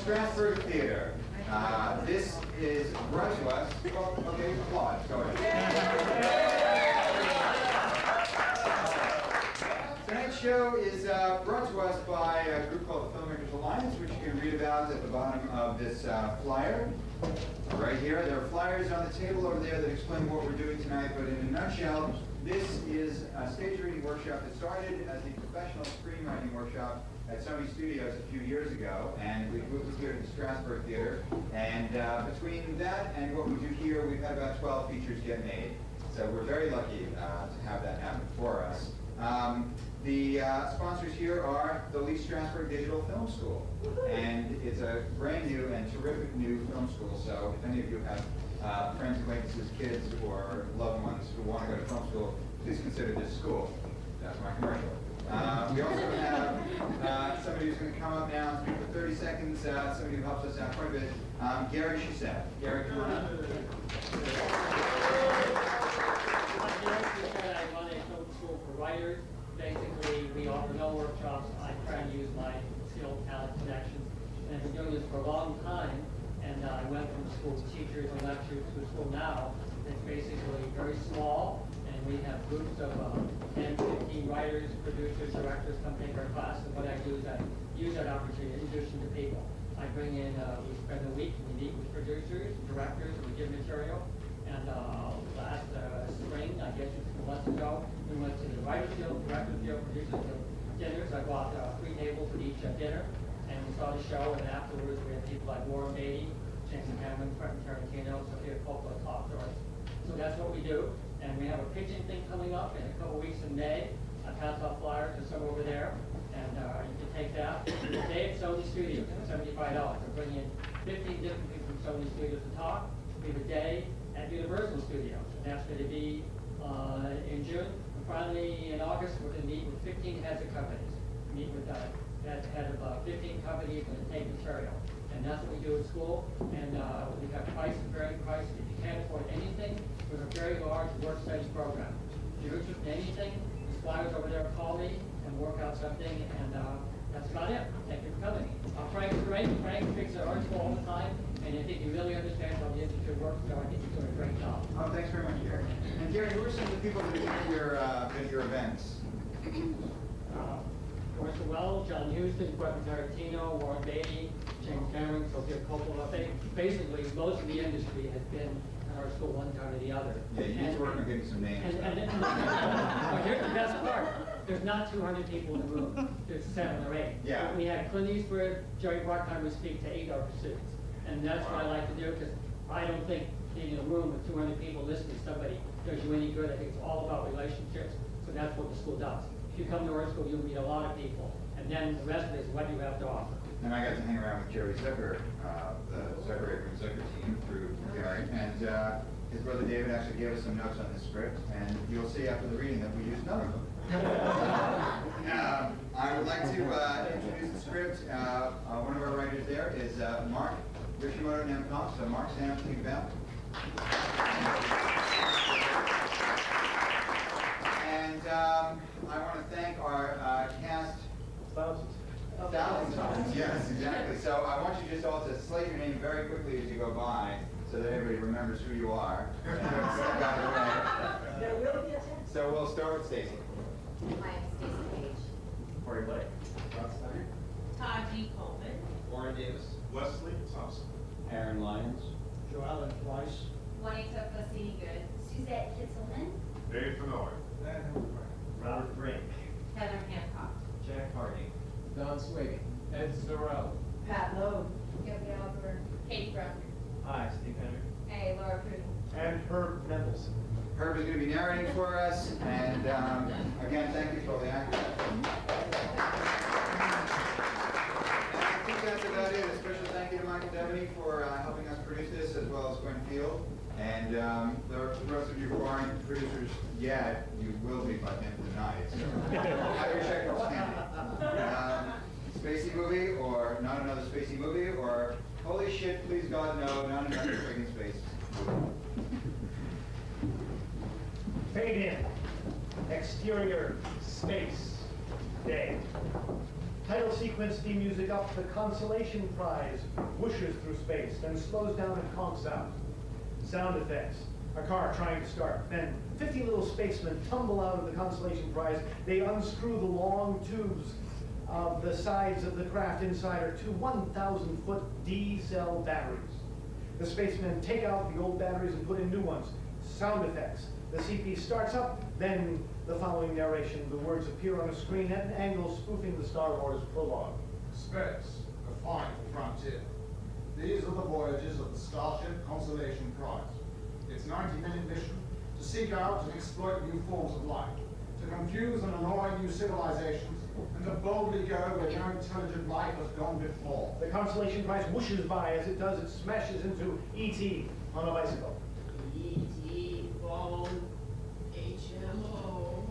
Strasbourg Theater. This is brought to us. Oh, okay, applause. Go ahead. Tonight's show is brought to us by a group called the Filmmakers Alliance, which you can read about at the bottom of this flyer. Right here, there are flyers on the table over there that explain what we're doing tonight, but in a nutshell, this is a stage reading workshop that started as the professional screenwriting workshop at Sony Studios a few years ago, and we moved it here to the Strasbourg Theater. And between that and what we do here, we've had about 12 features get made. So we're very lucky to have that happen for us. The sponsors here are the Lee Strasberg Digital Film School, and it's a brand new and terrific new film school. So if any of you have friends, acquaintances, kids, or loved ones who want to go to film school, please consider this school. That's my commercial. We also have somebody who's going to come up now and speak for 30 seconds, somebody who helps us out quite a bit, Gary Shusett. Gary, come on up. I run a film school for writers. Basically, we offer no workshops. I try and use my skill, talent, connections. And I've been doing this for a long time. And I went from school to teachers and lecturers to a school now. It's basically very small. And we have groups of 10, 15 writers, producers, directors come take our class. And what I do is I use that opportunity to introduce them to people. I bring in, we spend a week, we meet with producers, directors, and we give material. And last spring, I guess it was a month ago, we went to the Writers Guild, Directors Guild, Producers Guild dinners. I bought 3 tables with each dinner, and we saw the show, and afterwards we had people like Warren Beatty, James Cameron, Quentin Tarantino, Sophia Coppola, top stars. So that's what we do, and we have a pitching thing coming up in a couple weeks in May. I pass out flyers to some over there, and you can take that. Today at Sony Studios, $75. We're bringing in 15 different people from Sony Studios to talk. We have a day at Universal Studios, and that's going to be in June. And finally, in August, we're going to meet with 15 heads of companies. Meet with head of 15 companies and take material. And that's what we do at school. And we have prices, varying prices. If you can't afford anything, we have a very large work studies program. If you're interested in anything, these flyers over there, call me and work out something. And that's about it. Thank you for coming. Frank's great. Frank fixes our article all the time. And I think he really understands how the industry works, so I think he's doing a great job. Oh, thanks very much, Gary. And Gary, who are some of the people that have been at your events? Orson Welles, John Huston, Quentin Tarantino, Warren Beatty, James Cameron, Sophia Coppola. Basically, most of the industry has been at our school one time or the other. Yeah, you need to work on getting some names. But here's the best part. There's not 200 people in the room. There's 7 or 8. Yeah. We had Clint Eastwood, Jerry Bruckheimer speak to 8 of our students. And that's what I like to do, because I don't think being in a room with 200 people listening to somebody does you any good. I think it's all about relationships. So that's what the school does. If you come to our school, you'll meet a lot of people. And then the rest of it is what you have to offer. And I got to hang around with Jerry Zucker, the Zucker team through Gary. And his brother David actually gave us some notes on this script. And you'll see after the reading that we used none of them. I would like to introduce the script. One of our writers there is Mark Yoshimoto Namcom. So Mark, stand up to think about. And I want to thank our cast. Thousands. Yes, exactly. So I want you just all to slate your name very quickly as you go by, so that everybody remembers who you are. So we'll start with Stacey. Hi, I'm Stacey Page. Corey Blake. Todd G. Coleman. Warren Davis. Wesley Thompson. Aaron Lyons. Joellen Weiss. Juanita Facini Good. Suzette Kitzelman. Dave Fennoy. Robert Brink. Heather Hancock. Jack Hardy. Don Swig. Ed Zorell. Pat Lowe. Gabrielle Albert. Katie Brucker. Hi, Steve Henry. Hey, Laura Pruden. And Herb Mendelson. Herb is going to be narrating for us, and again, thank you for all the actors. And I think that's about it. A special thank you to Michael Devaney for helping us produce this, as well as Gwen Field. And the rest of you who aren't producers yet, you will be by the end of the night. So have your check standing. Spacey Movie, or not another Spacey movie, or holy shit, please God, no, not another friggin' space. Fade in. Exterior space. Day. Title sequence theme music up, the consolation prize whooshes through space, then slows down and conks out. Sound effects. A car trying to start. Then 50 little spacemen tumble out of the consolation prize. They unscrew the long tubes of the sides of the craft inside are two 1,000-foot D-cell batteries. The spacemen take out the old batteries and put in new ones. Sound effects. The CP starts up, then the following narration. The words appear on a screen at an angle spoofing the Star Wars prologue. Space, the final frontier. These are the voyages of the Starship Constellation Prize. Its 90-minute mission, to seek out and exploit new forms of life, to confuse and annoy new civilizations, and to boldly go where no intelligent life has gone before. The consolation prize whooshes by. As it does, it smashes into E.T. on a bicycle. E.T. phone, HMO.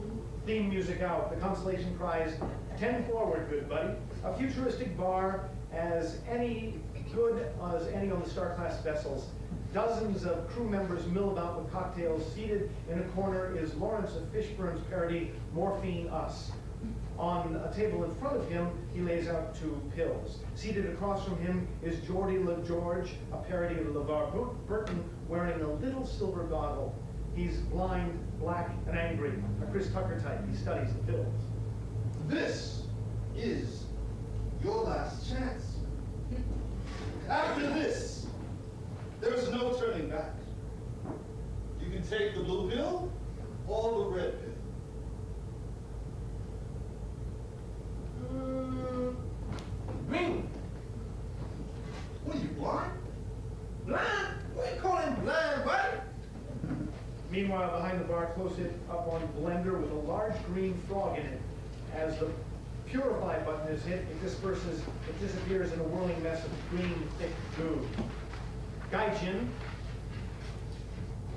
Theme music out. The consolation prize 10 forward, good buddy. A futuristic bar as any good as any on the Star-class vessels. Dozens of crew members mill about with cocktails. Seated in a corner is Lawrence of Fishburne's parody, Morphine Us. On a table in front of him, he lays out 2 pills. Seated across from him is Geordie LaGeorge, a parody of LeVar Burton, wearing a little silver goggle. He's blind, black, and angry. A Chris Tucker type. He studies the pills. This is your last chance. After this, there is no turning back. You can take the blue pill or the red pill. Green. What are you, blind? Blind? What are you calling blind, buddy? Meanwhile, behind the bar, close it up on blender with a large green frog in it. As the purify button is hit, it disappears in a whirling mess of green, thick goo. Gaijin,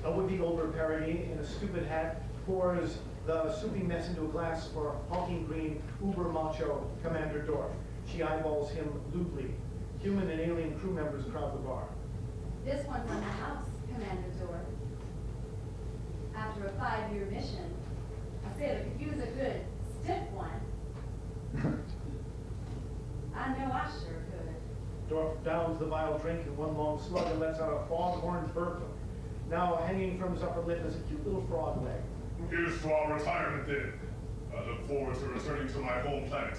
a Whoopi Goldberg parody in a stupid hat, pours the soupy mess into a glass for honking green, uber macho Commander Dorf. She eyeballs him lewdly. Human and alien crew members crowd the bar. This one's on the house, Commander Dorf. After a 5-year mission, a sailor could use a good, stiff one. I know I sure could. Dorf downs the vile drink in one long slug and lets out a foghorn burp. Now hanging from his upper lip is a cute little frog leg. Here's to our retirement then. I look forward to returning to my home planet.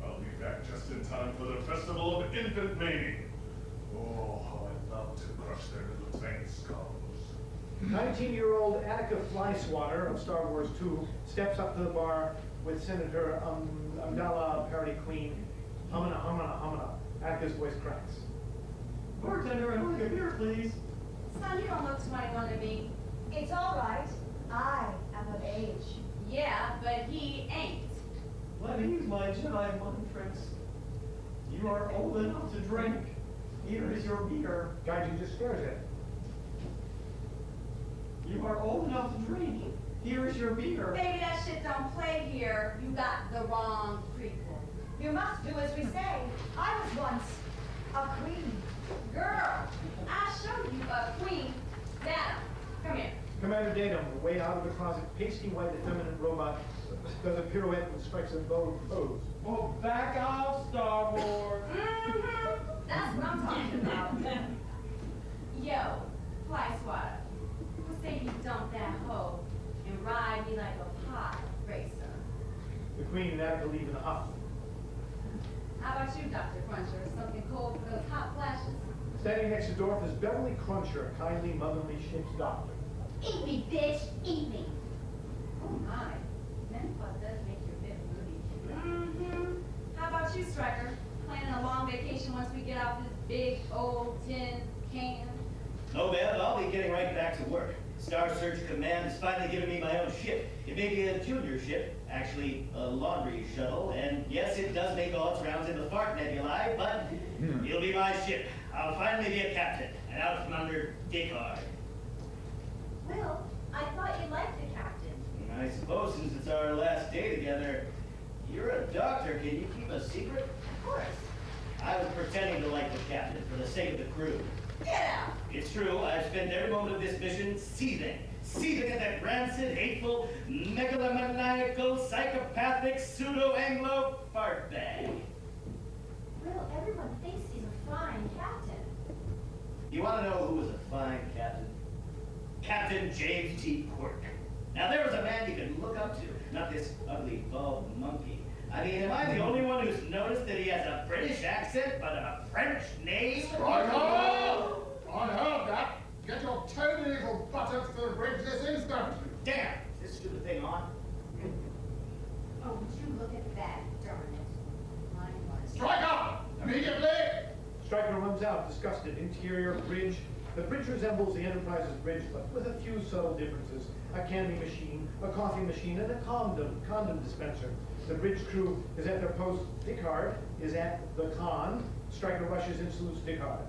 I'll be back just in time for the Festival of Infant Mating. Oh, how I love to crush their little tiny skulls. 19-year-old Attica Flyswatter of Star Wars 2 steps up to the bar with Senator Amdala parody queen. Humana, humana, humana. Attica's voice cracks. Bartender, I'd like a beer, please. Son, you don't look 21 to me. It's all right. I am of age. Yeah, but he ain't. Let me use my Jedi mind tricks. You are old enough to drink. Here is your beer. Gaijin just stares at it. You are old enough to drink. Here is your beer. Baby, that shit don't play here. You got the wrong prequel. You must do as we say. I was once a queen. Girl, I show you a queen. Data, come here. Commander Datum, way out of the closet, pasty white effeminate robot, does a pirouette and strikes a bow pose. Oh, back off, Star Wars. That's what I'm talking about. Yo, fly swatter. Who say you dump that hoe and ride me like a pod racer? The Queen and Attica leave in a huff. How about you, Dr. Cruncher? Something cold for those hot flashes? Standing next to Dorf is Beverly Cruncher, a kindly, motherly ship's doctor. Eat me, bitch, eat me. Oh my, menopause does make you a bit moody. How about you, Striker? Planning a long vacation once we get off this big old tin can? No, Bev, I'll be getting right back to work. Star Search Command has finally given me my own ship. It may be a junior ship, actually a laundry shuttle, and yes, it does make all its rounds in the Fart Nebulae, but it'll be my ship. I'll finally be a captain, and out from under Dickard. Well, I thought you liked the captain. I suppose since it's our last day together, you're a doctor. Can you keep a secret? Of course. I was pretending to like the captain for the sake of the crew. Get out! It's true, I've spent every moment of this mission seething at that rancid, hateful, megalomaniacal, psychopathic, pseudo-Anglo fart bag. Will, everyone thinks he's a fine captain. You want to know who was a fine captain? Captain James T. Quirk. Now there was a man you could look up to, not this ugly bald monkey. I mean, am I the only one who's noticed that he has a British accent but a French name? Striker! I heard that. Get your tiny little buttocks to the bridge this instant. Damn! Is this stupid thing on? Oh, would you look at that, darn it. Mine was. Striker! Immediately! Stryker runs out, disgusted. Interior bridge. The bridge resembles the Enterprise's bridge, but with a few subtle differences. A candy machine, a coffee machine, and a condom dispenser. The bridge crew is at their post. Dickard is at the con. Stryker rushes and salutes Dickard.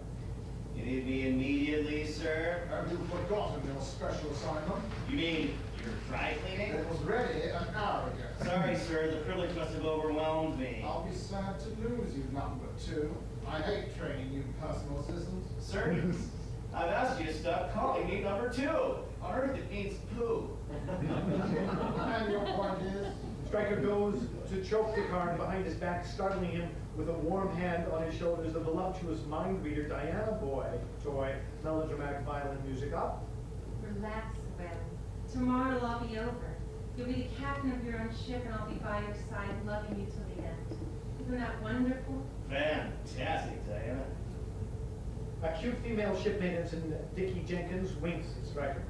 You need me immediately, sir? Have you forgotten your special assignment? You mean your dry cleaning? It was ready an hour ago. Sorry, sir. The privilege must have overwhelmed me. I'll be sad to lose you, number two. I hate training you personal assistants. Sir, I've asked you to stop calling me number two. On Earth, it means poo. And your point is? Stryker goes to choke Dickard behind his back, startling him with a warm hand on his shoulders. The voluptuous mind reader Diana boy toy, melodramatic violin music up. Relax, Will. Tomorrow it'll all be over. You'll be the captain of your own ship and I'll be by your side, loving you till the end. Isn't that wonderful? Fantastic, Diana. A cute female shipmate ensign Dickie Jenkins winks at Stryker.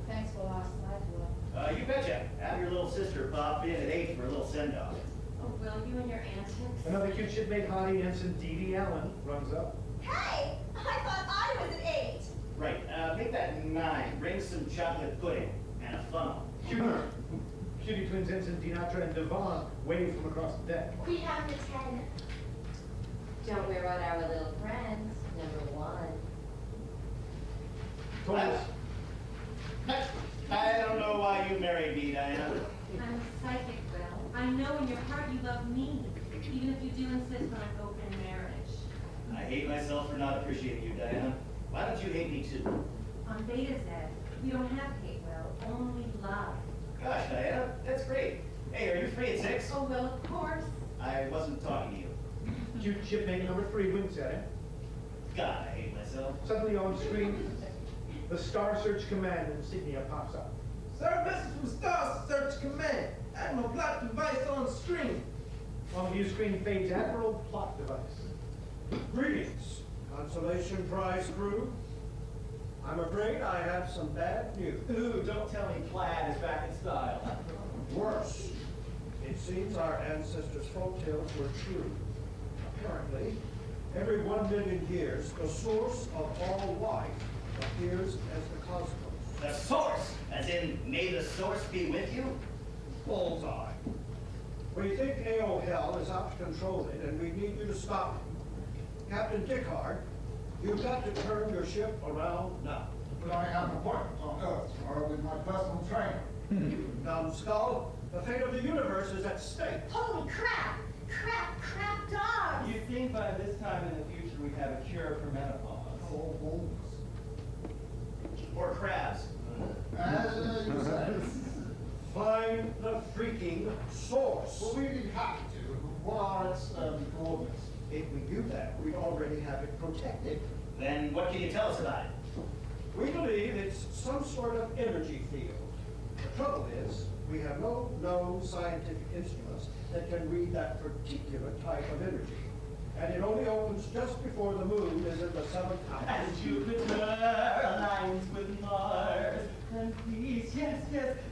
Thanks for last night, Will. You betcha. Have your little sister pop in at 8 for a little send-off. Oh, Will, you and your antics. Another cute shipmate hottie ensign Dee Dee Allen runs up. Hey! I thought I was at 8! Right, make that 9. Bring some chocolate pudding and a funnel. Cutie twins ensign Dinatra and Devon wave from across the deck. We have the 10. Don't wear out our little friends, number 1. Toys. I don't know why you married me, Diana. I'm a psychic, Will. I know in your heart you love me, even if you do insist on an open marriage. I hate myself for not appreciating you, Diana. Why don't you hate me too? On Beta Z, we don't have hate, Will, only love. Gosh, Diana, that's great. Hey, are you free at 6? Oh, Will, of course. I wasn't talking to you. Cute shipmate number 3 winks at him. God, I hate myself. Suddenly on screen, the Star Search Command insignia pops up. Sir, message from Star Search Command. Admiral plot device on screen. On the view screen fades Admiral Plot Device. Greetings, Consolation Prize crew. I'm afraid I have some bad news. Ooh, don't tell me plaid is back in style. Worse, it seems our ancestors' folktales were true. Apparently, every 1 million years, the source of all life appears as the cosmos. The source, as in, may the source be with you? Bullseye. We think AO Hell is out to control it, and we need you to stop it. Captain Dickard, you've got to turn your ship around now. But I have an appointment on Earth tomorrow with my personal trainer. Numbskull, the fate of the universe is at stake. Holy crap! Crap dogs! You'd think by this time in the future we'd have a cure for menopause. Oh, bulls. Or crabs? As you said. Find the freaking source. Well, we'd be happy to. What are its coordinates? If we do that, we already have it protected. Then what can you tell us about it? We believe it's some sort of energy field. The trouble is, we have no known scientific instruments that can read that particular type of energy. And it only opens just before the moon is in the 7th house. And Jupiter aligns with Mars. And please, yes,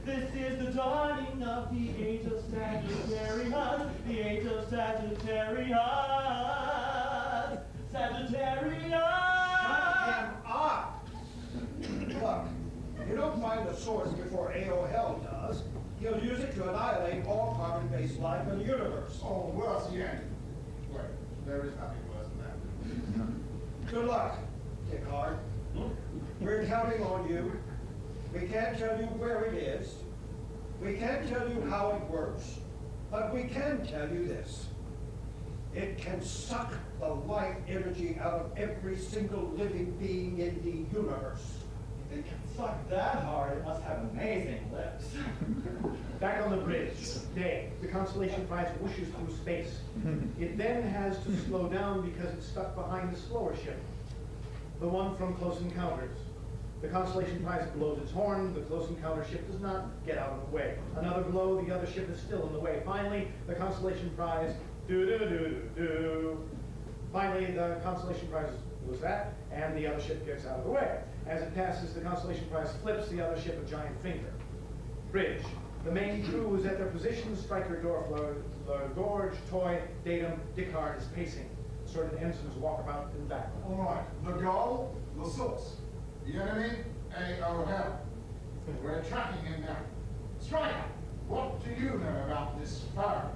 this is the dawning of the age of Sagittarius. The age of Sagittarius. Sagittarius! Shut him up! Look, you don't find the source before AO Hell does. He'll use it to annihilate all carbon-based life in the universe. Oh, worse yet. Wait, there is nothing worse than that. Good luck, Dickard. We're counting on you. We can't tell you where it is. We can't tell you how it works. But we can tell you this. It can suck the life energy out of every single living being in the universe. If it can suck that hard, it must have amazing lips. Back on the bridge, Day, the Constellation Prize whooshes through space. It then has to slow down because it's stuck behind the slower ship, the one from Close Encounters. The Constellation Prize blows its horn, the Close Encounter ship does not get out of the way. Another blow, the other ship is still in the way. Finally, the Constellation Prize, do-do-do-do-do. Finally, the Constellation Prize does that, and the other ship gets out of the way. As it passes, the Constellation Prize flips the other ship a giant finger. Bridge. The main crew is at their positions. Stryker, Dorf, Gorge, Toy, Datum, Dickard is pacing. Assorted ensigns walk about in the background. All right, the goal, the source. The enemy, AOL. We're tracking him now. Stryker, what do you know about this pharaoh?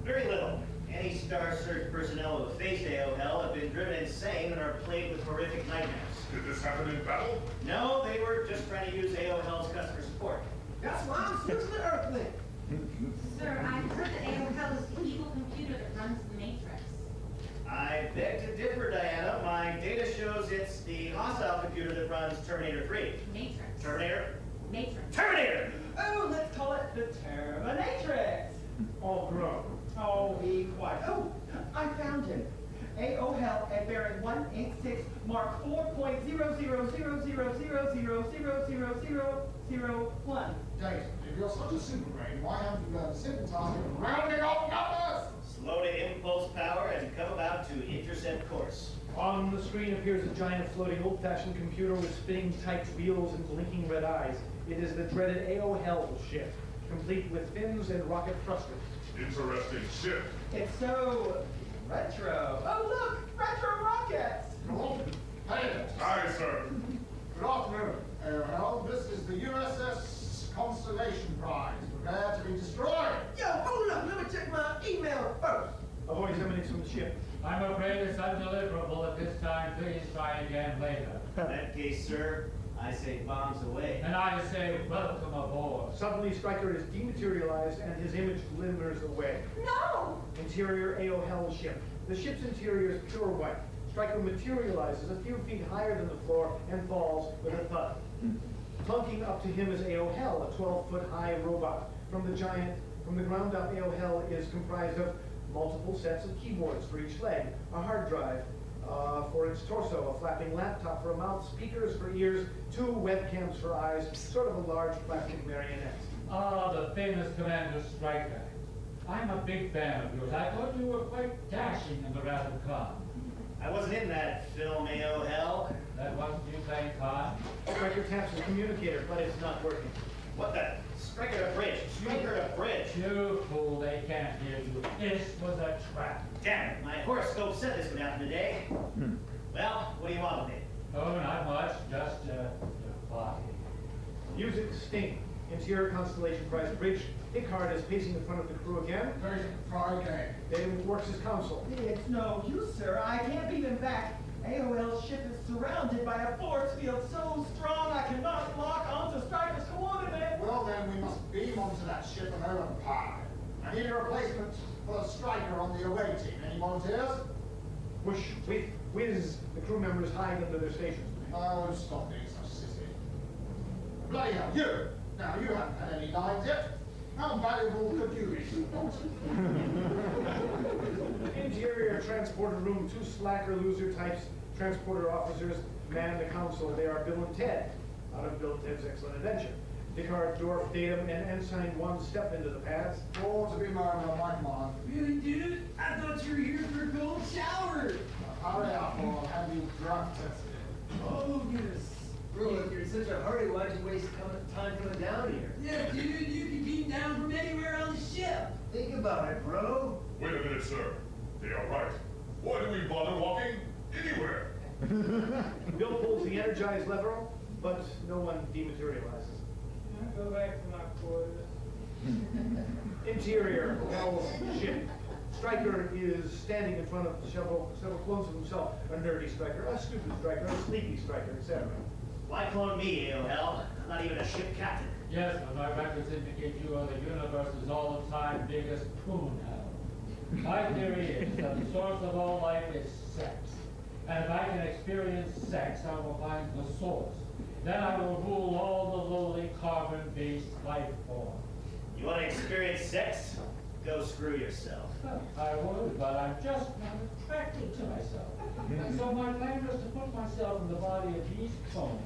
Very little. Any Star Search personnel who have faced AOL have been driven insane and are plagued with horrific nightmares. Did this happen in battle? No, they were just trying to use AOL's customer support. That's why I'm using the Earthlink. Sir, I've heard that AOL is the evil computer that runs the Matrix. I beg to differ, Diana. My data shows it's the hostile computer that runs Terminator 3. Matrix. Terminator? Matrix. Terminator! Oh, let's call it the Terminatrix. All grown. Oh, be quiet. Oh, I found him. AOL at bearing 186, mark 4.0000000000001. Dave, if you're such a super brain, why haven't you learned the simple task of rounding off numbers? Slow to impulse power and come about to intercept course. On the screen appears a giant floating old-fashioned computer with spinning tight wheels and blinking red eyes. It is the dreaded AOL ship, complete with fins and rocket thrusters. Interesting ship. It's so retro. Oh, look, retro rockets. Cool. Hey, Aye, sir. good afternoon, AOL. This is the USS Constellation Prize. Prepare to be destroyed. Yo, hold up, let me check my email first. A voice emanates from the ship. I'm afraid it's undeliverable at this time. Please try again later. In that case, sir, I say bombs away. And I say welcome aboard. Suddenly, Stryker is dematerialized and his image glimmers away. No! Interior AOL ship. The ship's interior is pure white. Stryker materializes a few feet higher than the floor and falls with a thud. Plunking up to him is AOL, a 12-foot-high robot. From the ground up, AOL is comprised of multiple sets of keyboards for each leg, a hard drive for its torso, a flapping laptop for a mouth, speakers for ears, 2 webcams for eyes, sort of a large plastic marionette. Ah, the famous Commander Stryker. I'm a big fan of yours. I thought you were quite dashing in the Wrath of Khan. I wasn't in that film, AOL. That wasn't you playing Khan? Stryker taps his communicator, but it's not working. What the? Striker to bridge. Striker to bridge. You fool, they can't hear you. This was a trap. Damn it, my horoscope said this would happen today. Well, what do you want with me? Oh, not much. Just your body. Music sting. Interior Constellation Prize bridge. Dickard is pacing in front of the crew again. Very try again. David works his console. It's no use, sir. I can't beat him back. AOL's ship is surrounded by a force field so strong I cannot lock onto Stryker's coordinates. Well, then we must beam onto that ship and overpower it. I need a replacement for the Stryker on the away team. Any volunteers? Whoosh, whiz. The crew members hide under their stations. Oh, stop being so sissy. Bloody hell, you! Now, you haven't had any lines yet. How valuable could you be? Interior transporter room. 2 slacker loser types. Transporter officers man the console. They are Bill and Ted, out of Bill and Ted's Excellent Adventure. Dickard, Dorf, Datum, and Ensign 1 step into the pads. All to be murdered on my command. Really, dude? I thought you were here for a cold shower. Hurry up, or I'll have you drug tested. Oh, goodness. Bro, if you're in such a hurry, why'd you waste time coming down here? Yeah, dude, you can beam down from anywhere on the ship. Think about it, bro. Wait a minute, sir. They are right. Why do we bother walking anywhere? Bill pulls the energized lever, but no one dematerializes. Can I go back to my quarters? Interior Hell's ship. Stryker is standing in front of several clones of himself. A nerdy Stryker, a stupid Stryker, a sleepy Stryker, etc. Why clone me, AOL? I'm not even a ship captain. Yes, but my records indicate you are the universe's all-time biggest poon hound. My theory is that the source of all life is sex. And if I can experience sex, I will find the source. Then I will rule all the lowly carbon-based life forms. You want to experience sex? Go screw yourself. I would, but I'm just not attracted to myself. And so my plan was to put myself in the body of these clones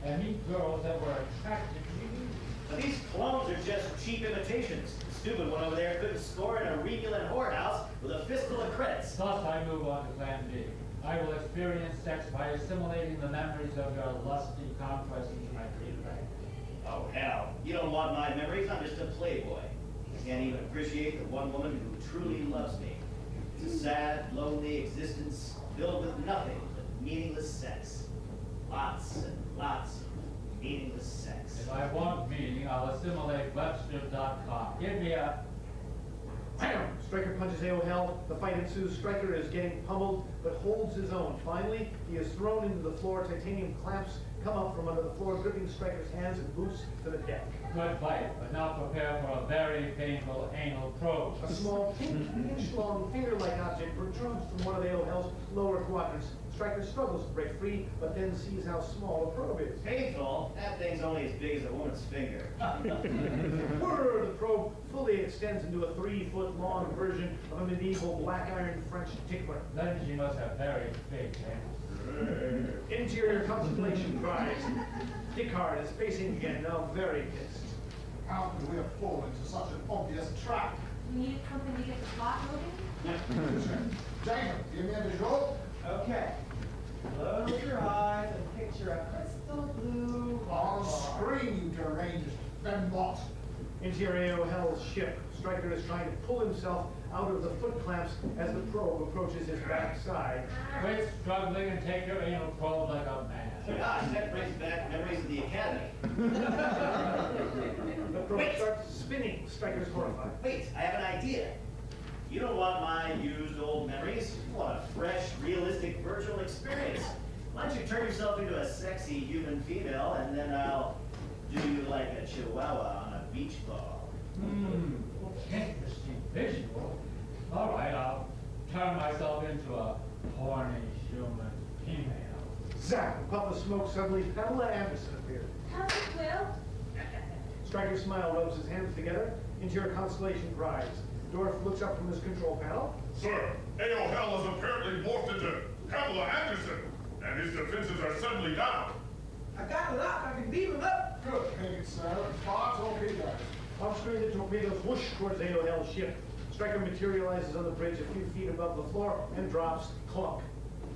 and meet girls that were attracted to me. But these clones are just cheap imitations. The stupid one over there couldn't score in a regular whorehouse with a fistful of credits. Thus I move on to plan B. I will experience sex by assimilating the memories of your lusty conquest into my feedback. Oh, hell. You don't want my memories. I'm just a playboy. I can't even appreciate the one woman who truly loves me. It's a sad, lonely existence filled with nothing but meaningless sex. Lots and lots of meaningless sex. If I want meaning, I'll assimilate Webster.com. Give me a... Bam! Stryker punches A.O. Hell. The fight ensues. Stryker is getting pummeled, but holds his own. Finally, he is thrown into the floor. Titanium clamps come up from under the floor, gripping Stryker's hands and boots to the deck. Good fight, but now prepare for a very painful anal probe. A small, inch-long, finger-like object protrudes from one of A.O. Hell's lower quadrants. Stryker struggles to break free, but then sees how small the probe is. Painful? That thing's only as big as a woman's finger. Whirr, the probe fully extends into a 3-foot-long version of a medieval black-iron French tickler. Then she must have very big hands. Interior constellation cries. Dickard is pacing again, now very pissed. How could we have fallen into such an obvious trap? We need something to get the plot moving? Jacob, give me a visual. Okay. Close your eyes and picture a crystal blue On bar. screen, you deranged fembot. Interior A.O. Hell's ship. Stryker is trying to pull himself out of the foot clamps as the probe approaches his backside. Quit struggling and take your anal probe like a man. Gosh, that brings back memories of the academy. The probe Wait. starts spinning. Stryker's horrified. Wait, I have an idea. You don't want my used old memories. You want a fresh, realistic, virtual experience. Why don't you turn yourself into a sexy human female, and then I'll do you like a chihuahua on a beach ball. Interesting visual. All right, I'll turn myself into a horny human female. Zap! A puff of smoke suddenly. Pamela Anderson appeared. How's it, Will? Stryker's smile rubs his hands together. Interior constellation cries. Dorf looks up from his control panel. Sir, A.O. Hell has apparently morphed into Pamela Anderson, and his defenses are suddenly down. I got it up. I can beam him up. Good, take it, sir. Fire torpedoes. Off screen, the torpedoes whoosh towards A.O. Hell's ship. Stryker materializes on the bridge a few feet above the floor and drops clunk.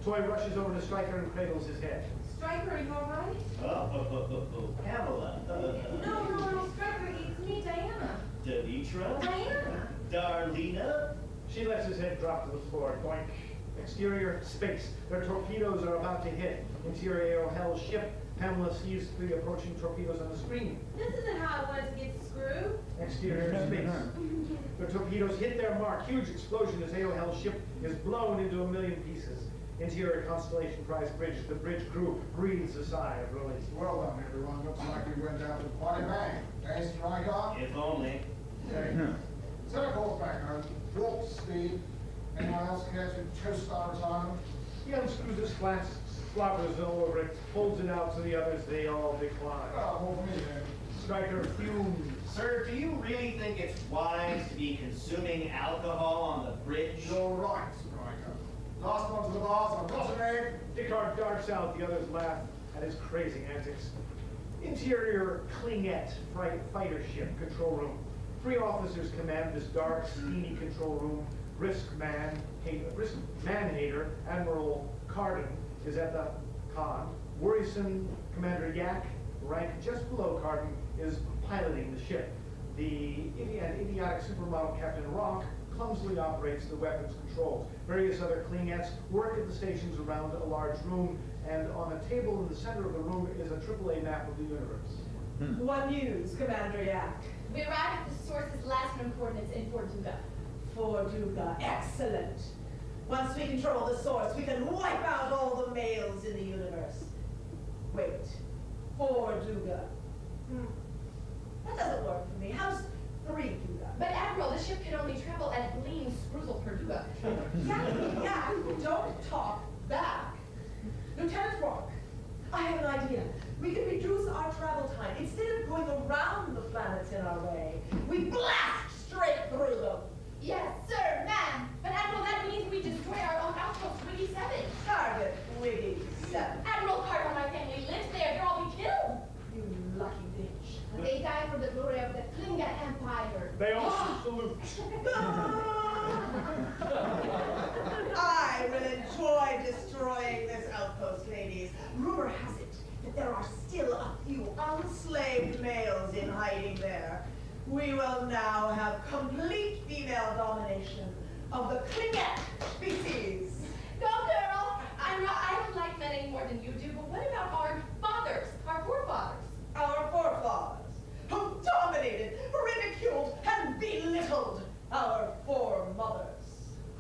Toy rushes over to Stryker and cradles his head. Stryker, are you all right? Oh, Pamela. No, Stryker, it's me, Diana. Denitra? Diana. Darlena? She lets his head drop to the floor. Boink. Exterior, space. Their torpedoes are about to hit. Interior A.O. Hell's ship. Pamela sees the approaching torpedoes on the screen. This isn't how I wanted to get screwed. Exterior, space. The torpedoes hit their mark. Huge explosion as A.O. Hell's ship is blown into a million pieces. Interior constellation cries bridge. The bridge crew breathes a sigh of relief. Well done, everyone. Looks like we went out with quite a bang. Eh, Stryker? If only. Okay. Set a course back home. Warp speed. Anyone else care to toast our retirement? He unscrews his flask, slobbers all over it, holds it out to the others. They all decline. Oh, more for me then. Stryker fumes. Sir, do you really think it's wise to be consuming alcohol on the bridge? You're right, Stryker. Last one to the bars, and I've got an egg. Dickard darts out. The others laugh at his crazy antics. Interior Klingette fighter ship control room. 3 officers command this dark, steamy control room. Risk man-hater Admiral Carden is at the con. Worrisome Commander Yak, rank just below Carden, is piloting the ship. The idiotic supermodel Captain Rock clumsily operates the weapons controls. Various other Klingettes work at the stations around a large room, and on a table in the center of the room is a AAA map of the universe. What news, Commander Yak? We arrived at the source's last known coordinates in Fortuga. Fortuga, excellent. Once we control the source, we can wipe out all the males in the universe. Wait, Fortuga. That doesn't work for me. How's Fortuga? But Admiral, the ship can only travel at Gleam Spruzel Perduga. Yak, don't talk back. Lieutenant Rock, I have an idea. We can reduce our travel time. Instead of going around the planets in our way, we blast straight through them. glory of the Klinga Empire. They also salute. I will enjoy destroying this outpost, ladies. Rumor has it that there are still a few enslaved males in hiding there. We will now have complete female domination of the Klinga species. Go, girl! I don't like men any more than you do, but what about our fathers, our forefathers? Our forefathers, who dominated, ridiculed, and belittled our foremothers.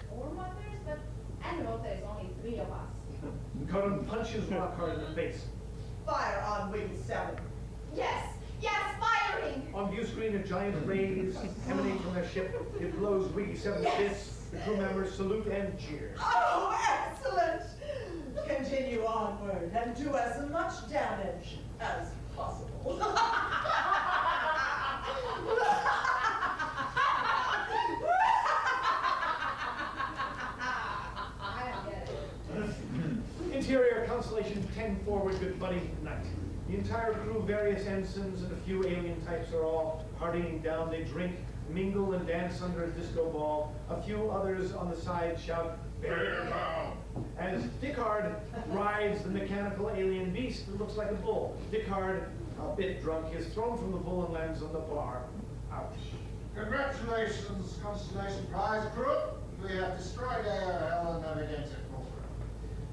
Foremothers? But I know there's only 3 of us. Conan punches Lockhart in the face. Fire on Wing 7. Yes, firing! On view screen, a giant rays emanate from their ship. It blows Wiggy 7 bits. The crew members salute and cheers. Oh, excellent! Continue onward and do as much damage as possible. I don't get it. Interior Constellation 10 forward, good buddy, night. The entire crew, various ensigns, and a few alien types are all partying down. They drink, mingle, and dance under a disco ball. A few others on the side shout, "Bear down!" as Dickard rides the mechanical alien beast that looks like a bull. Dickard, a bit drunk, is thrown from the bull and lands on the bar. Ouch. Congratulations, Constellation Prize crew. We have destroyed AOL and navigated program.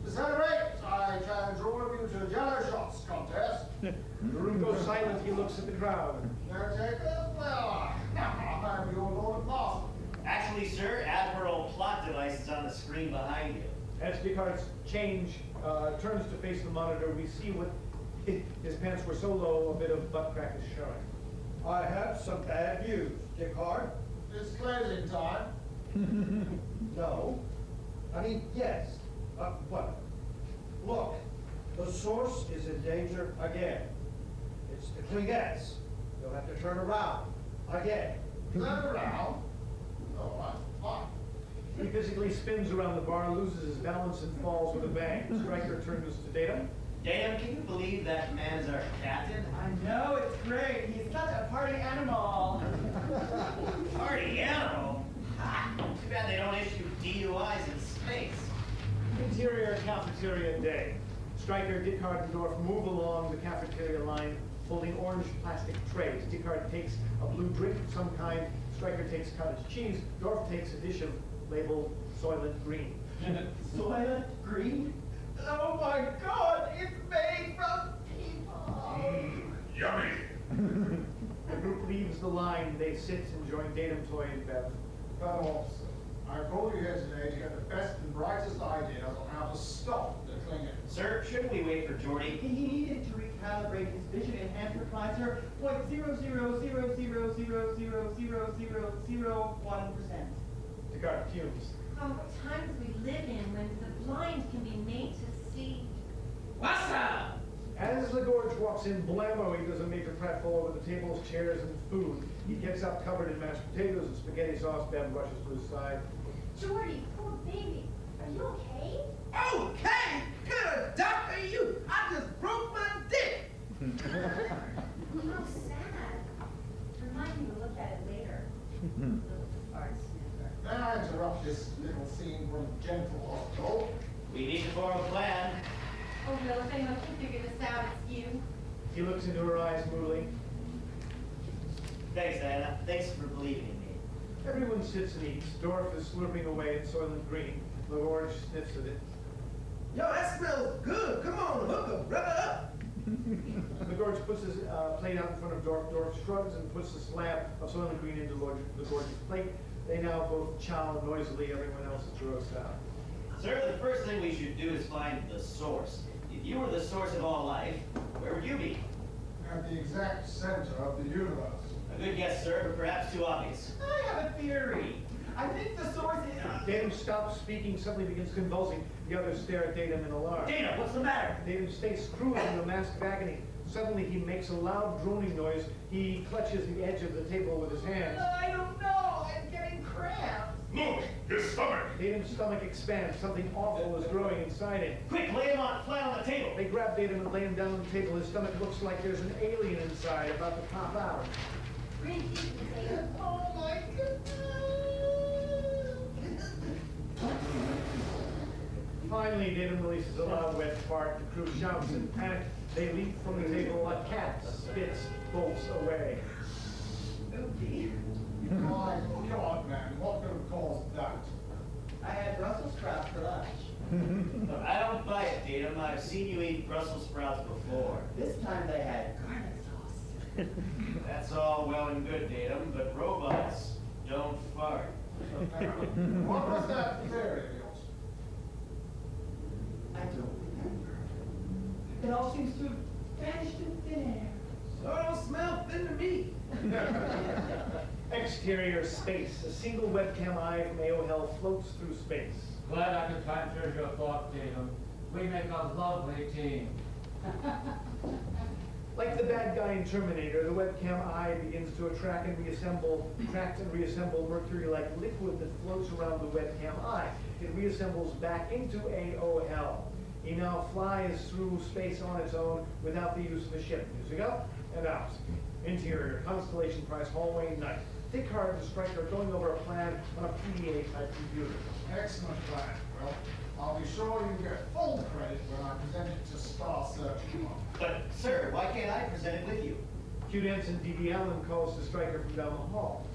To celebrate, I challenge all of you to a jello shots contest. The room goes silent. He looks at the crowd. Caretakers, well, I'm your Lord Master. Actually, sir, Admiral plot device is on the screen behind you. As Dickard's change turns to face the monitor, we see what his pants were so low, a bit of butt crack is showing. I have some bad news, Dickard. It's closing time. No. I mean, yes. What? Look, the source is in danger again. It's the Klingets. You'll have to turn around. Again. Turn around? All right, fine. He physically spins around the bar, loses his balance, and falls with a bang. Stryker turns to Data. Data, can you believe that man's our captain? I know, it's great. He's such a party animal. Party animal? Ha! Too bad they don't issue DUIs in space. Interior cafeteria day. Stryker, Dickard, and Dorf move along the cafeteria line, holding orange plastic trays. Dickard takes a blue drink of some kind. Stryker takes cottage cheese. Dorf takes a dish of labeled Soylent Green. Soylent Green? Oh my God, it's made from people. Yummy! The group leaves the line. They sit enjoying Datum, Toy, and Bev. Fellow officer, I called you here today to get the best and brightest ideas on how to stop the Klingons. Sir, shouldn't we wait for Geordi? He needed to recalibrate his vision enhancer 0.0000000001%. Dickard fumes. What times we live in when the blind can be made to see. What's up? As Legorge walks in, blammo, he does a major pratfall over the tables, chairs, and food. He gets up covered in mashed potatoes and spaghetti sauce. Bev rushes to his side. Jordy, poor baby. Are you okay? Okay, good doctor, you. I just broke my dick. How sad. Remind me to look at it later. Little fart sniffer. May I interrupt this little scene from Gentle Hospital? We need to form a plan. Oh, well, if anyone can figure this out, it's you. He looks into her eyes moodily. Thanks, Diana. Thanks for believing in me. Everyone sits and eats. Dorf is slurping away at Soylent Green. Legorge sniffs at it. Yo, that smells good. Come on, hooker, rub it up. Legorge puts his plate out in front of Dorf. Dorf shrugs and puts the slab of Soylent Green into Legorge's plate. They now both chow noisily. Everyone else is grossed out. Sir, the first thing we should do is find the source. If you were the source of all life, where would you be? At the exact center of the universe. A good guess, sir, but perhaps too obvious. I have a theory. I think the source is... Datum stops speaking, suddenly begins convulsing. The others stare at Datum in alarm. Data, what's the matter? Datum stays screwed in a mask of agony. Suddenly he makes a loud droning noise. He clutches the edge of the table with his hands. I don't know. I'm getting cramps. Look, his stomach! Datum's stomach expands. Something awful is growing inside him. Quick, lay him flat on the table. They grab Datum and lay him down on the table. His stomach looks like there's an alien inside about to pop out. Finally, Datum releases a loud wet fart. The crew shouts in panic. They leap from the table. A cat spits bolts away. Oogie. My God, man, what could have caused that? I had Brussels sprouts for lunch. Look, I don't buy it, Tatum. I've seen you eat Brussels sprouts before. This time they had garlic sauce. That's all well and good, Tatum, but robots don't fart. What was that theory of yours? I don't remember. It all seems to have vanished in thin air. So it don't smell thin to me. Exterior space. A single webcam eye from AOL floats through space. Glad I could capture your thought, Tatum. We make a lovely team. Like the bad guy in Terminator, the webcam eye begins to attract and reassemble mercury-like liquid that floats around the webcam eye. It reassembles back into AOL. He now flies through space on its own without the use of a ship. Music up and out. Interior, Constellation Prize hallway, night. Thick-hard the striker going over a plan on a PDA-type computer. Excellent plan. Well, I'll be sure you get full credit when I present it to Star Search tomorrow. But, sir, why can't I present it with you? Q Ensign D.D. Allen calls the striker from down the hall.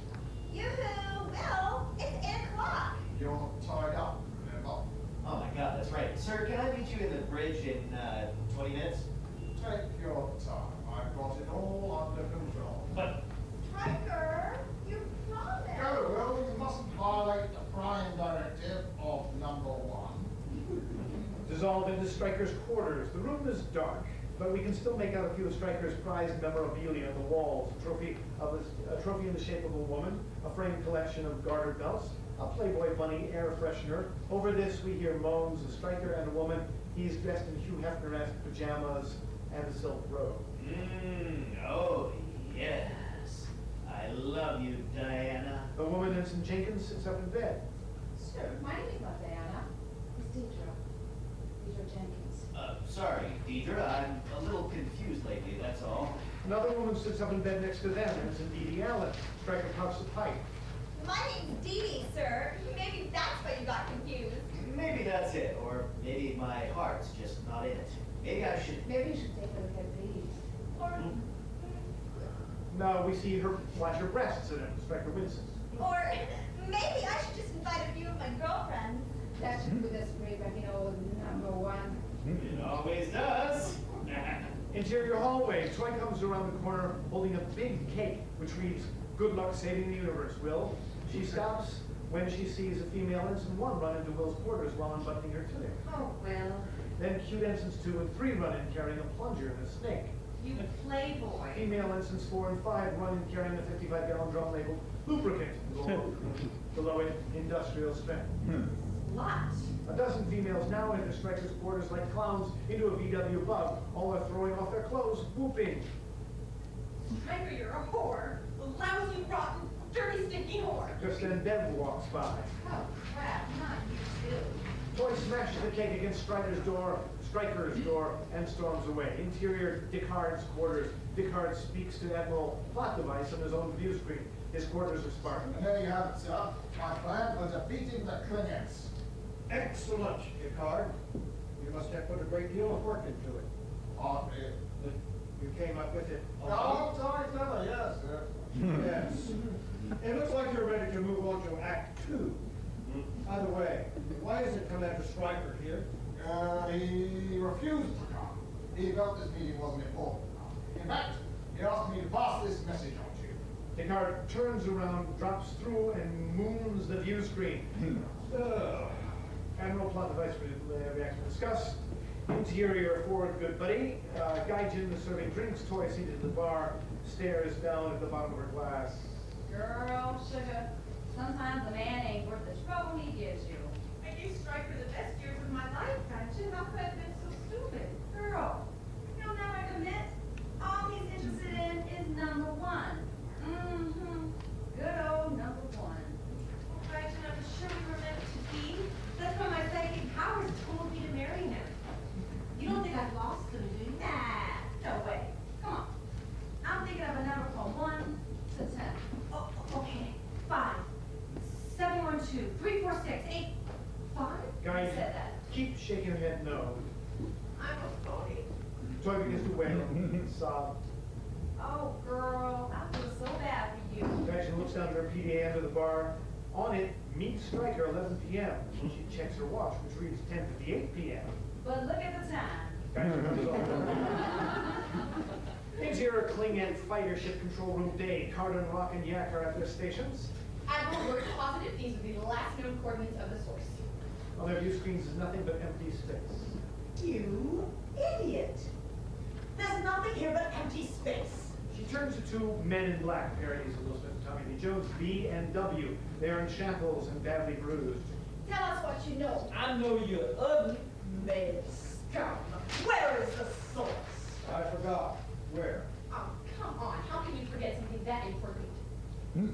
Yoo-hoo! Well, it's 8 o'clock. You're tied up, remember? Oh my God, that's right. Sir, can I meet you in the bridge in 20 minutes? Take your time. I've got it all under control. But Striker, you promised. Go, well, you mustn't violate the prime directive of number 1. Dissolve into Striker's quarters. The room is dark, but we can still make out a few of Striker's prized memorabilia on the walls. A trophy in the shape of a woman, a framed collection of garter belts, a Playboy bunny air freshener. Over this, we hear moans. A Striker and a woman. He's dressed in Hugh Hefner-esque pajamas and a silk robe. Oh, yes. I love you, Diana. The woman, Ensign Jenkins, sits up in bed. Sure, my name is not Diana. It's Deidre. Deidre Jenkins. Sorry, Deidre, I'm a little confused lately, that's all. Another woman sits up in bed next to them, Ensign D.D. Allen. Striker puffs a pipe. My name's Dee Dee, sir. Maybe that's why you got confused. Maybe that's it, or maybe my heart's just not in it. Maybe I should... Maybe you should take a look at these. Or, Now we see her flash her breasts at him. Striker winces. or maybe I should just invite a few of my girlfriends. That should put us great back in old number 1. It always does. Interior hallway. Troy comes around the corner holding a big cake, which reads, "Good luck saving the universe, Will." She stops when she sees a female Ensign 1 run into Will's quarters while unbuttoning her tunic. Oh, well. Then cute Ensigns 2 and 3 run in carrying a plunger and a snake. You playboy. Female Ensigns 4 and 5 run in carrying a 55-gallon drum labeled lubricant, below it industrial strength. Lots. A dozen females now enter Striker's quarters like clowns into a VW bug. All are throwing off their clothes, whooping. Striker, you're a whore. A lousy, rotten, dirty, stinky whore. Just then Bev walks by. Oh, crap. Not you, too. Toy smashes the cake against Striker's door, and storms away. Interior, Dickard's quarters. Dickard speaks to Admiral Plot Device on his own view screen. His quarters are sparking. And there you have it, sir. My plan for defeating the Klingons. Excellent, Picard. You must have put a great deal of work into it. Hardly. You came up with it alone. Oh, sorry, clever, yes, sir. Yes. It looks like you're ready to move on to Act 2. By the way, why isn't Commander Stryker here? He refused to come. He felt this meeting wasn't important enough. In fact, he asked me to pass this message on to you. Dickard turns around, drops through, and moons the view screen. Admiral Plot Device reaction discussed. Interior forward, good buddy. Gaijin is serving drinks. Toy seated at the bar stares down at the bottom of her glass. Girl, sugar. Sometimes a man ain't worth the trouble he gives you. I gave Striker the best years of my life, Gaijin. How could I have been so stupid? Girl, he'll never commit. All he's interested in is number 1. Mm-hmm. Good old number 1. Well, Gaijin, I'm sure we were meant to be. That's why my psychic powers told me to marry him. You don't think I've lost them, do you? Nah, no way. Come on. I'm thinking of a number from 1 to 10. Oh, okay. 5, 7, 1, 2, 3, 4, 6, 8, 5. Who Gaijin said that? keeps shaking her head no. I'm a phony. Toy begins to wail, sob. Oh, girl, I feel so bad for you. Gretchen looks down at her PDA under the bar. On it, meet Stryker, 11 p.m. She checks her watch, which reads 10:58 p.m. But look at the time. Gretchen comes over. Interior Klingon fighter ship control room day. Carter and Rock and Yak are at their stations. Admiral, we're positive these would be the last known coordinates of the source. On their view screens is nothing but empty space. You idiot. There's nothing here but empty space. She turns to two men in black, parodies of Will Smith and Tommy Lee Jones, B and W. They are in shackles and badly bruised. Tell us what you know. I know you're ugly. Male scum. Where is the source? I forgot. Where? Oh, come on. How can you forget something that important?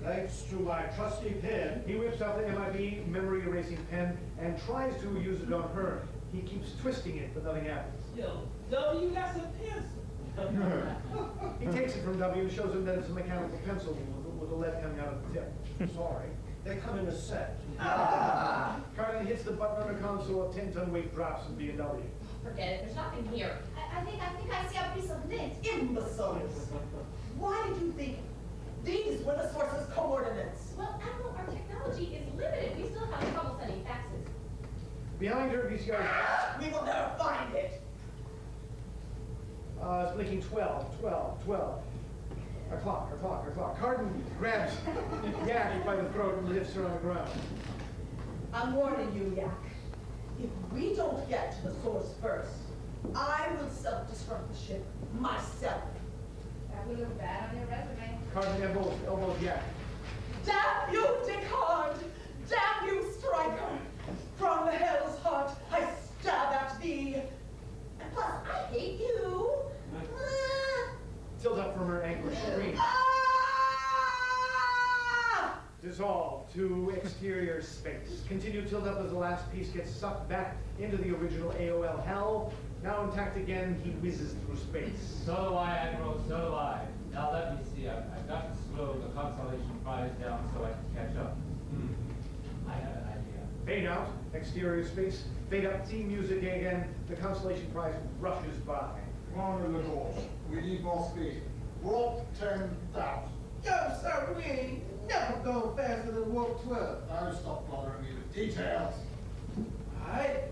Thanks to my trusty pen. He whips out the MIB memory erasing pen and tries to use it on her. He keeps twisting it, but nothing happens. Yo, W, that's a pencil. He takes it from W and shows him that it's a mechanical pencil with a lead coming out of the tip. Sorry, they come in a set. Carter hits the button on the console, a 10-ton weight drops from B and W. Forget it. There's nothing here. I think I see a piece of lint. Imbeciles. Why did you think these were the source's coordinates? Well, Admiral, our technology is limited. We still have trouble sending faxes. Behind her, VCR We will never find it. It's blinking 12, 12, 12. A clock. Carden grabs Yak by the throat and lifts her on the ground. I'm warning you, Yak. If we don't get to the source first, I will self-destruct the ship myself. That would look bad on your resume. Carden elbows Yak. Damn you, Descartes! Damn you, Stryker! From the hell's heart, I stab at thee. And plus, I hate you. Tilt up from her anguish scream. Dissolve to exterior space. Continue tilt up as the last piece gets sucked back into the original AOL hell. Now intact again, he whizzes through space. So do I, Admiral, so do I. Now let me see, I've got to slow the consolation prize down so I can catch up. I have an idea. Fade out, exterior space. Fade up, theme music again. The consolation prize rushes by. Come on in the doors. We need more speed. Warp 10,000. Yo, sir, we ain't never gone faster than warp 12. Now stop bothering me with details. Alright.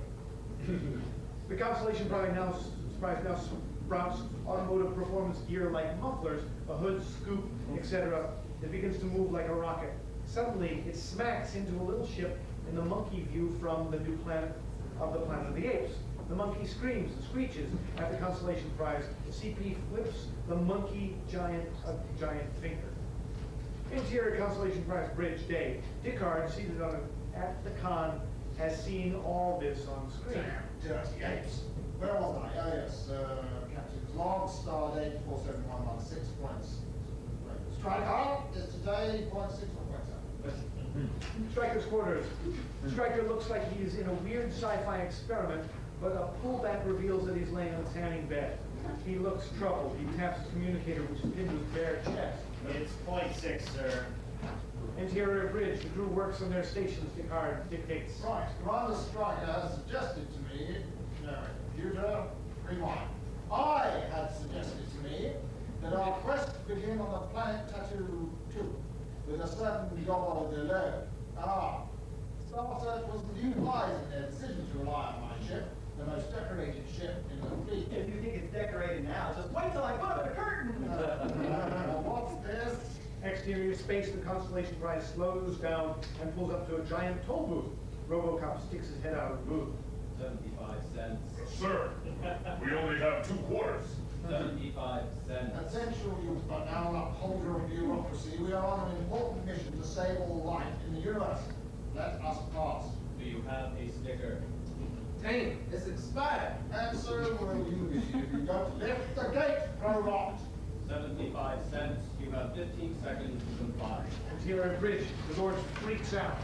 The consolation prize now sprouts automotive performance gear like mufflers, a hood, scoop, etc. It begins to move like a rocket. Suddenly, it smacks into a little ship in the monkey view from the new planet of the Planet of the Apes. The monkey screams and screeches at the consolation prize. The CP flips the monkey giant finger. Interior consolation prize bridge day. Descartes, seated on at the con, has seen all this on screen. Damn dirty apes. Where was I? Oh yes, Captain's log, star date 47116 points. Strike out is today 0.6 or 0.7. Stryker's quarters. Stryker looks like he is in a weird sci-fi experiment, but a pullback reveals that he's laying on a tanning bed. He looks troubled. He taps his communicator, which is pinned to his bare chest. It's 0.6, sir. Interior bridge. The crew works on their stations. Descartes dictates. Right, Commander Stryker has suggested to me, no, computer, rewind. I had suggested to me that our quest begin on the planet Tattoo 2 with a certain double delay. Star Search was the wise in their decision to rely on my ship, the most decorated ship in the fleet. If you think it's decorated now, just wait till I put up the curtain. What's this? Exterior space. The constellation prize slows down and pulls up to a giant toll booth. RoboCop sticks his head out of the booth. 75 cents. Sir, we only have 2 quarters. 75 cents. Attention, you but now upholder of bureaucracy. We are on an important mission to save all life in the universe. Let us pass. Do you have a sticker? Dang, it's expired. And so will you be if you don't lift the gate, robot. 75 cents. You have 15 seconds to comply. Interior bridge. The Lord freaks out.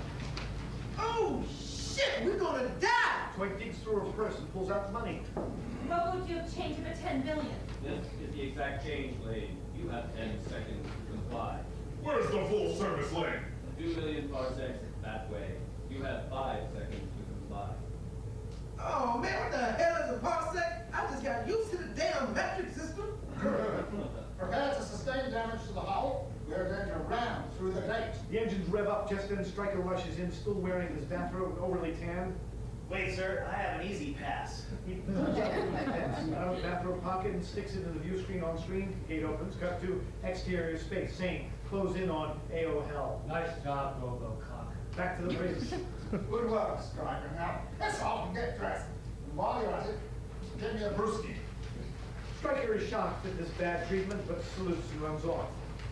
Oh, shit, we're gonna die. Toy digs through her purse and pulls out money. Robo, do you have change of a 10 billion? This is the exact change lane. You have 10 seconds to comply. Where's the full service lane? 2 million parsecs that way. You have 5 seconds to comply. Oh man, what the hell is a parsec? I just got used to the damn metric system. Prepare to sustain damage to the hull. We're going to ram through the gate. The engines rev up just then Stryker rushes in, still wearing his bathrobe, overly tanned. Wait, sir, I have an easy pass. He pulls out his bathrobe pocket and sticks it in the view screen on screen. Gate opens, cut to exterior space, saying, close in on AO hell. Nice job, Robocock. Back to the bridge. Good work, Stryker. Now, let's off and get dressed. And while you're at it, give me a brewski. Stryker is shocked at this bad treatment, but salutes and runs off.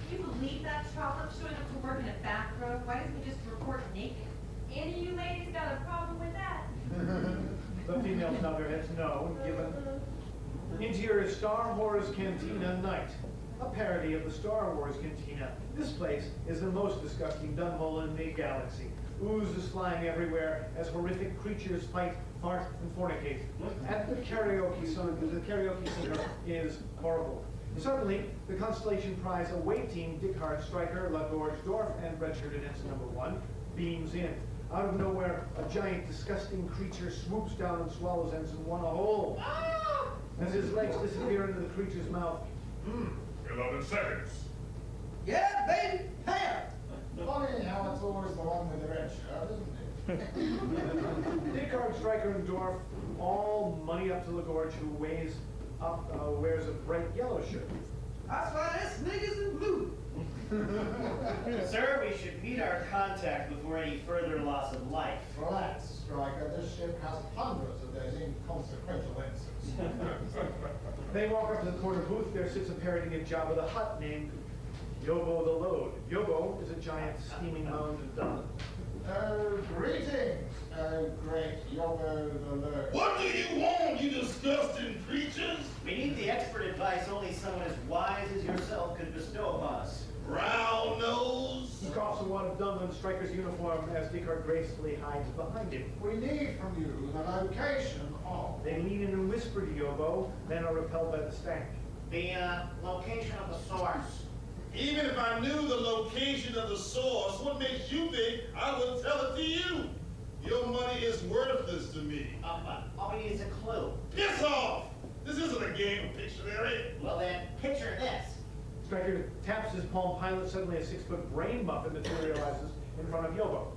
Can you believe that trollop showing up to work in a bathrobe? Why doesn't he just report naked? Any of you ladies got a problem with that? The females nod their heads no, and given. Interior Star Wars Cantina Night. A parody of the Star Wars Cantina. This place is the most disgusting dunghole in the galaxy. Ooze is flying everywhere as horrific creatures fight, fart, and fornicate. At the karaoke singer is horrible. Suddenly, the Constellation Prize away team, Dickard, Stryker, LaGorge, Dorf, and redshirted ensign number 1 beams in. Out of nowhere, a giant, disgusting creature swoops down and swallows Ensign 1 whole. As his legs disappear into the creature's mouth. 11 seconds. Yeah, baby, ham. Funny how it's always the one with the red shirt, isn't it? Dickard, Stryker, and Dorf all money up to LaGorge, who wears a bright yellow shirt. That's why this nigga's in blue. Sir, we should meet our contact before any further loss of life. Relax, Stryker. This ship has hundreds of those inconsequential incidents. They walk up to the corner booth. There sits a parody of Jabba the Hutt named Yobo the Load. Yobo is a giant steaming mound of dung. Greetings, great Yobo the Load. What do you want, you disgusting creatures? We need the expert advice only someone as wise as yourself could bestow upon us. Round nose. He coughs a wad of dung on Stryker's uniform as Dickard gracefully hides behind him. We need from you the location of... They lean in and whisper to Yobo, then are repelled by the stank. The location of the source. Even if I knew the location of the source, what makes you think I would tell it to you? Your money is worthless to me. All we need is a clue. Piss off! This isn't a game of Pictionary. Well then, picture this. Stryker taps his Palm Pilot. Suddenly a 6-foot brain muffin materializes in front of Yobo.